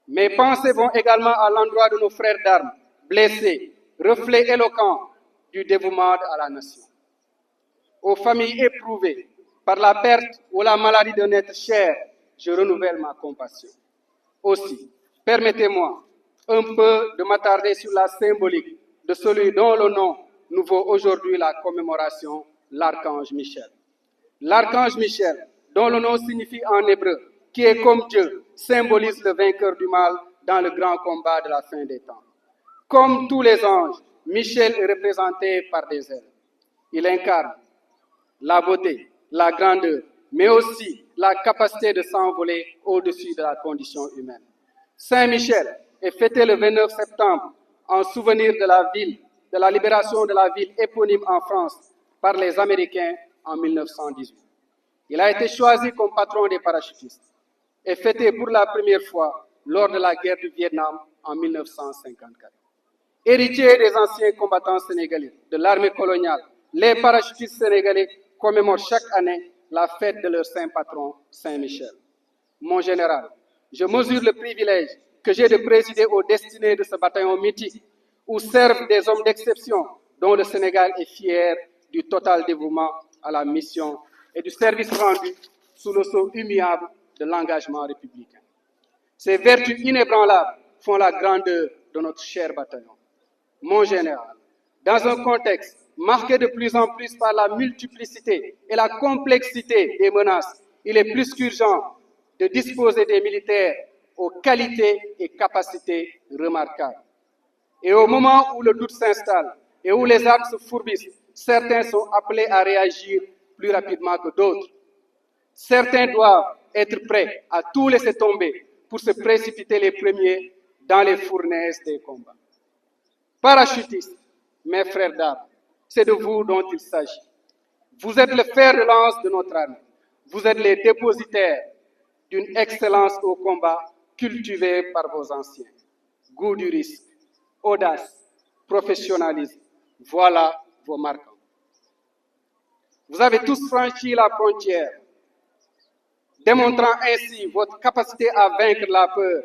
Mes pensées vont également à l'endroit de nos frères d'armes, blessés, reflet éloquent du dévouement à la nation. Aux familles éprouvées par la perte ou la maladie d'un être cher, je renouvelle ma compassion. Aussi, permettez-moi un peu de m'attarder sur la symbolique de celui dont le nom nous vaut aujourd'hui la commémoration, l'archange Michel. L'archange Michel, dont le nom signifie en hébreu, qui est comme Dieu, symbolise le vainqueur du mal dans le grand combat de la fin des temps. Comme tous les anges, Michel est représenté par des ailes. Il incarne la beauté, la grandeur, mais aussi la capacité de s'envoler au-dessus de la condition humaine. Saint Michel est fêté le 29 septembre en souvenir de la libération de la ville éponyme en France par les Américains en 1918. Il a été choisi comme patron des parachutistes et fêté pour la première fois lors de la guerre du Vietnam en 1954. Héritier des anciens combattants sénégalais de l'armée coloniale, les parachutistes sénégalais commémorent chaque année la fête de leur saint patron, Saint Michel. Mon général, je mesure le privilège que j'ai de présider aux destinées de ce bataillon mythique où servent des hommes d'exception dont le Sénégal est fier du total dévouement à la mission et du service rendu sous le sceau immuable de l'engagement républicain. Ces vertus inébranlables font la grandeur de notre cher bataillon. Mon général, dans un contexte marqué de plus en plus par la multiplicité et la complexité des menaces, il est plus qu'urgent de disposer des militaires aux qualités et capacités remarquables. Et au moment où le doute s'installe et où les actes se fourbissent, certains sont appelés à réagir plus rapidement que d'autres. Certains doivent être prêts à tout laisser tomber pour se précipiter les premiers dans les fournaises des combats. Parachutistes, mes frères d'armes, c'est de vous dont il s'agit. Vous êtes le fer de lance de notre armée. Vous êtes les dépositaires d'une excellence au combat cultivée par vos anciens. Goût du risque, audace, professionnalisme, voilà vos marquants. Vous avez tous franchi la frontière, démontrant ainsi votre capacité à vaincre la peur.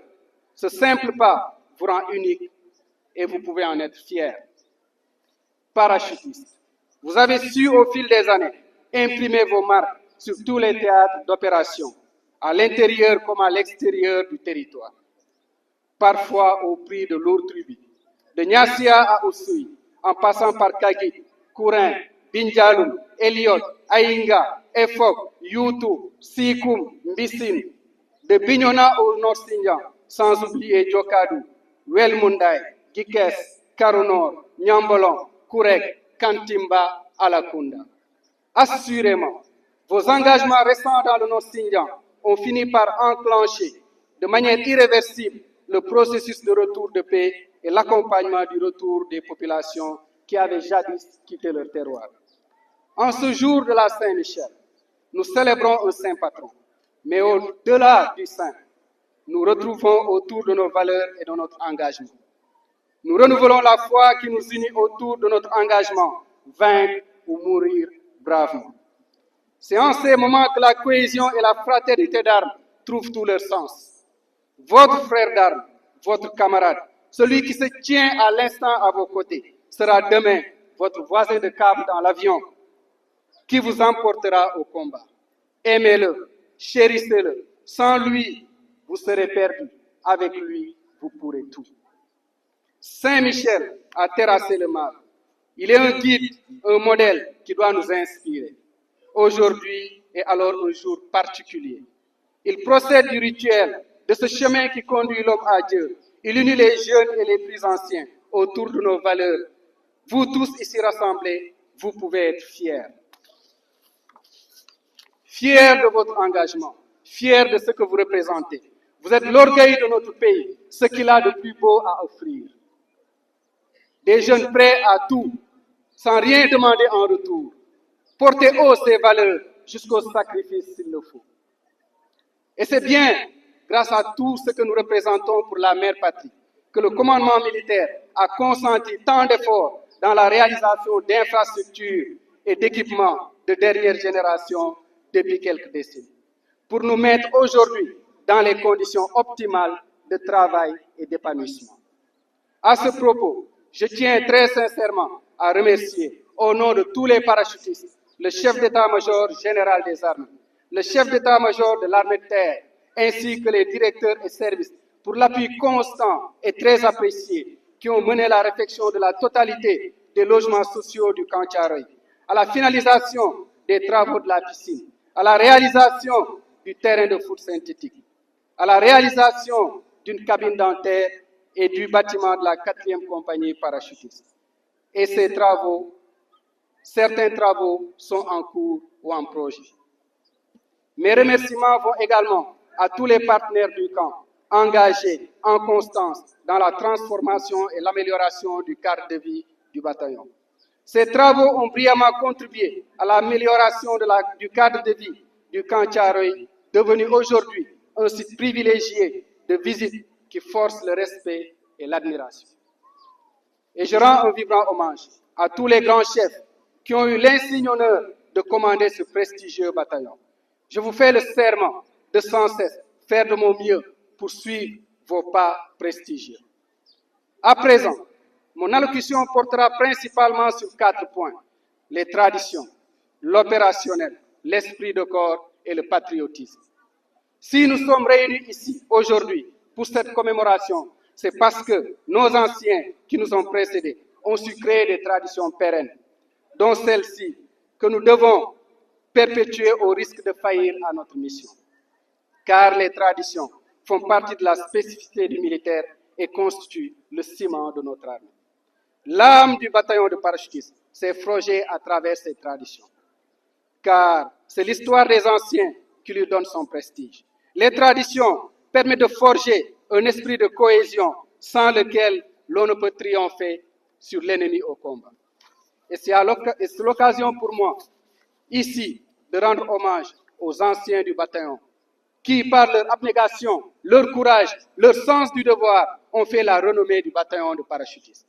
Ce simple pas vous rend unique et vous pouvez en être fiers. Parachutistes, vous avez su au fil des années imprimer vos marques sur tous les théâtres d'opération, à l'intérieur comme à l'extérieur du territoire, parfois au prix de lourds tributs. De Niassia à Oussouy, en passant par Kagit, Kourin, Binjaloum, Eliot, Aïnga, Efok, Youtou, Sikoum, Mbissine, de Bignona au Nord Sindian, sans oublier Djokadou, Welmundaï, Gikes, Karunor, Nyambolon, Kourek, Kantimba, Alakunda. Assurément, vos engagements récents dans le Nord Sindian ont fini par enclencher de manière irréversible le processus de retour de paix et l'accompagnement du retour des populations qui avaient jadis quitté leur terroir. En ce jour de la Saint-Michel, nous célébrons un saint patron, mais au-delà du saint, nous retrouvons autour de nos valeurs et de notre engagement. Nous renouvelons la foi qui nous unit autour de notre engagement, vaincre ou mourir bravement. C'est en ces moments que la cohésion et la fraternité d'armes trouvent tout leur sens. Votre frère d'armes, votre camarade, celui qui se tient à l'instant à vos côtés, sera demain votre voisin de câble dans l'avion qui vous emportera au combat. Aimez-le, chérissez-le. Sans lui, vous serez perdu. Avec lui, vous pourrez tout. Saint Michel a terrassé le mal. Il est un guide, un modèle qui doit nous inspirer. Aujourd'hui est alors un jour particulier. Il procède du rituel, de ce chemin qui conduit l'homme à Dieu. Il unit les jeunes et les plus anciens autour de nos valeurs. Vous tous ici rassemblés, vous pouvez être fiers. Fiers de votre engagement, fiers de ce que vous représentez. Vous êtes l'orgueil de notre pays, ce qu'il a de plus beau à offrir. Des jeunes prêts à tout, sans rien demander en retour. Portez haut ces valeurs jusqu'au sacrifice s'il le faut. Et c'est bien grâce à tout ce que nous représentons pour la mère patrie que le commandement militaire a consenti tant d'efforts dans la réalisation d'infrastructures et d'équipements de dernière génération depuis quelques décennies, pour nous mettre aujourd'hui dans les conditions optimales de travail et d'épanouissement. À ce propos, je tiens très sincèrement à remercier, au nom de tous les parachutistes, le chef d'état-major général des armées, le chef d'état-major de l'armée de terre, ainsi que les directeurs et services pour l'appui constant et très apprécié qui ont mené la réflexion de la totalité des logements sociaux du camp Thiaroye, à la finalisation des travaux de la piscine, à la réalisation du terrain de foot synthétique, à la réalisation d'une cabine dentaire et du bâtiment de la 4e compagnie parachutiste. Et ces travaux, certains travaux sont en cours ou en projet. Mes remerciements vont également à tous les partenaires du camp, engagés en constance dans la transformation et l'amélioration du cadre de vie du bataillon. Ces travaux ont brillamment contribué à l'amélioration du cadre de vie du camp Thiaroye, devenu aujourd'hui un site privilégié de visite qui force le respect et l'admiration. Et je rends un vibrant hommage à tous les grands chefs qui ont eu l'insigne honneur de commander ce prestigieux bataillon. Je vous fais le serment de sans cesse faire de mon mieux pour suivre vos pas prestigieux. À présent, mon allocution portera principalement sur 4 points: les traditions, l'opérationnel, l'esprit de corps et le patriotisme. Si nous sommes réunis ici aujourd'hui pour cette commémoration, c'est parce que nos anciens qui nous ont précédés ont su créer des traditions pérennes, dont celle-ci que nous devons perpétuer au risque de faillir à notre mission. Car les traditions font partie de la spécificité du militaire et constituent le ciment de notre armée. L'âme du bataillon de parachutistes s'est forgée à travers ces traditions, car c'est l'histoire des anciens qui lui donne son prestige. Les traditions permettent de forger un esprit de cohésion sans lequel l'on ne peut triompher sur l'ennemi au combat. Et c'est l'occasion pour moi, ici, de rendre hommage aux anciens du bataillon, qui, par leur abnégation, leur courage, leur sens du devoir, ont fait la renommée du bataillon de parachutistes.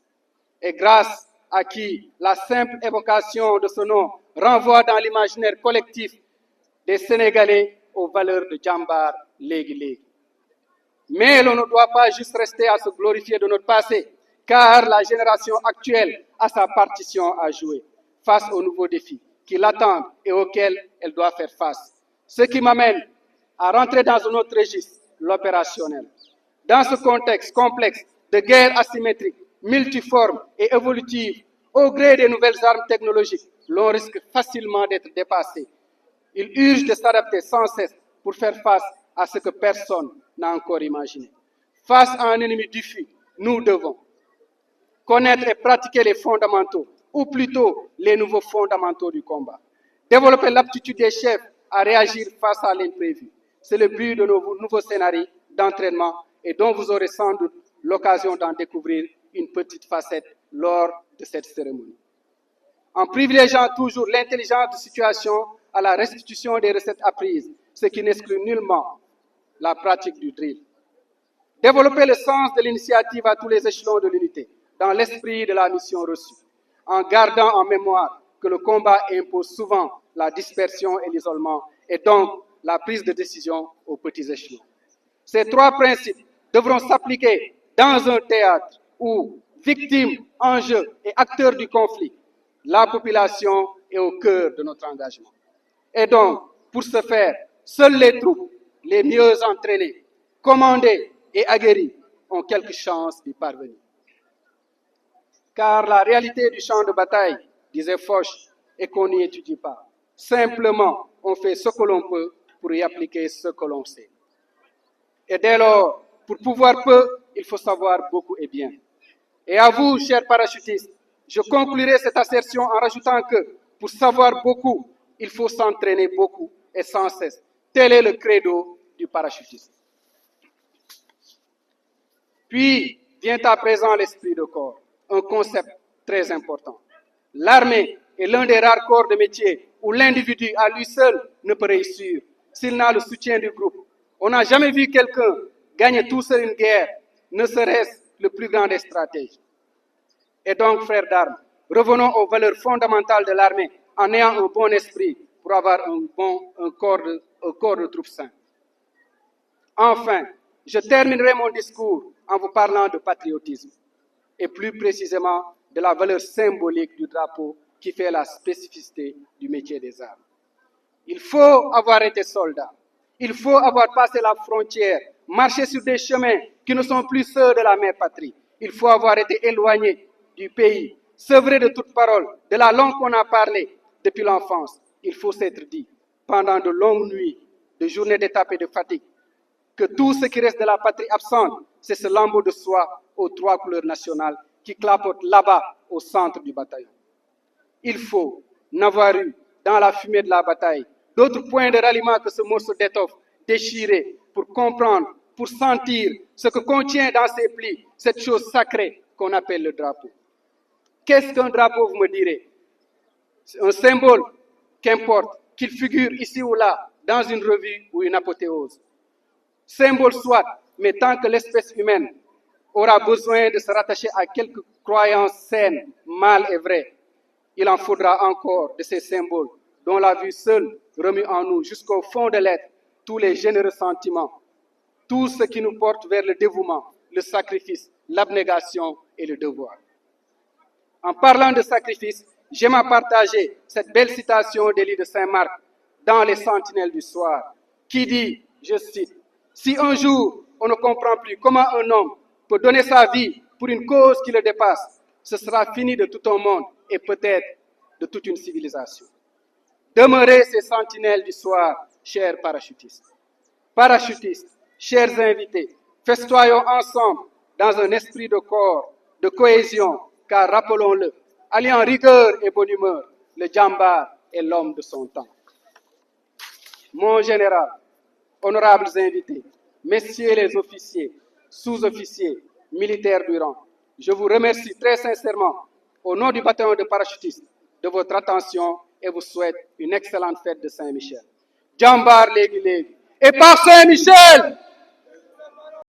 Et grâce à qui la simple évocation de ce nom renvoie dans l'imaginaire collectif des Sénégalais aux valeurs de Djambar Légui Légui. Mais l'on ne doit pas juste rester à se glorifier de notre passé, car la génération actuelle a sa partition à jouer face aux nouveaux défis qui l'attendent et auxquels elle doit faire face. Ce qui m'amène à rentrer dans un autre registre, l'opérationnel. Dans ce contexte complexe de guerre asymétrique, multiforme et évolutive, au gré des nouvelles armes technologiques, l'on risque facilement d'être dépassé. Il urge de s'adapter sans cesse pour faire face à ce que personne n'a encore imaginé. Face à un ennemi diffus, nous devons connaître et pratiquer les fondamentaux, ou plutôt les nouveaux fondamentaux du combat. Développer l'aptitude des chefs à réagir face à l'imprévu. C'est le but de nos nouveaux scénarios d'entraînement et dont vous aurez sans doute l'occasion d'en découvrir une petite facette lors de cette cérémonie. En privilégiant toujours l'intelligence de situation à la restitution des recettes apprises, ce qui n'exclut nullement la pratique du drill. Développer le sens de l'initiative à tous les échelons de l'unité, dans l'esprit de la mission reçue, en gardant en mémoire que le combat impose souvent la dispersion et l'isolement, et donc la prise de décision aux petits échelons. Ces 3 principes devront s'appliquer dans un théâtre où, victimes, enjeux et acteurs du conflit, la population est au cœur de notre engagement. Et donc, pour ce faire, seules les troupes les mieux entraînées, commandées et aguerries ont quelque chance d'y parvenir. Car la réalité du champ de bataille, disait Foch, est qu'on n'y étudie pas. Simplement, on fait ce que l'on peut pour y appliquer ce que l'on sait. Et dès lors, pour pouvoir peu, il faut savoir beaucoup et bien. Et à vous, chers parachutistes, je conclurai cette assertion en rajoutant que, pour savoir beaucoup, il faut s'entraîner beaucoup et sans cesse. Tel est le credo du parachutiste. Puis vient à présent l'esprit de corps, un concept très important. L'armée est l'un des rares corps de métier où l'individu à lui seul ne peut réussir s'il n'a le soutien du groupe. On n'a jamais vu quelqu'un gagner tout seul une guerre, ne serait-ce le plus grand des stratèges. Et donc, frères d'armes, revenons aux valeurs fondamentales de l'armée en ayant un bon esprit pour avoir un corps de troupes sain. Enfin, Je terminerai mon discours en vous parlant de patriotisme et plus précisément de la valeur symbolique du drapeau qui fait la spécificité du métier des armes. Il faut avoir été soldat, il faut avoir passé la frontière, marché sur des chemins qui ne sont plus ceux de la mère patrie. Il faut avoir été éloigné du pays, sevré de toute parole, de la langue qu'on a parlé depuis l'enfance. Il faut s'être dit, pendant de longues nuits, de journées d'étape et de fatigue, que tout ce qui reste de la patrie absente, c'est ce lambeau de soie aux 3 couleurs nationales qui clapote là-bas au centre du bataillon. Il faut n'avoir eu, dans la fumée de la bataille, d'autres points de ralliement que ce morceau d'étoffe déchiré pour comprendre, pour sentir ce que contient dans ses plis cette chose sacrée qu'on appelle le drapeau. Qu'est-ce qu'un drapeau, vous me direz? C'est un symbole, qu'importe qu'il figure ici ou là, dans une revue ou une apothéose. Symbole soit, mais tant que l'espèce humaine aura besoin de se rattacher à quelques croyances saines, mâles et vraies, il en faudra encore de ces symboles dont la vue seule remue en nous jusqu'au fond de l'être tous les généreux sentiments, tout ce qui nous porte vers le dévouement, le sacrifice, l'abnégation et le devoir. En parlant de sacrifice, j'aime à partager cette belle citation d'Élie de Saint-Marc dans Les Sentinelles du Soir, qui dit, je cite, « Si un jour on ne comprend plus comment un homme peut donner sa vie pour une cause qui le dépasse, ce sera fini de tout un monde et peut-être de toute une civilisation. » Demeurez ces sentinelles du soir, chers parachutistes. Parachutistes, chers invités, festoyons ensemble dans un esprit de corps, de cohésion, car rappelons-le, alliant rigueur et bonne humeur, le djambar est l'homme de son temps. Mon général, honorables invités, messieurs les officiers, sous-officiers, militaires du rang, je vous remercie très sincèrement, au nom du bataillon de parachutistes, de votre attention et vous souhaite une excellente fête de Saint-Michel. Djambar Légui Légui. Et par Saint-Michel,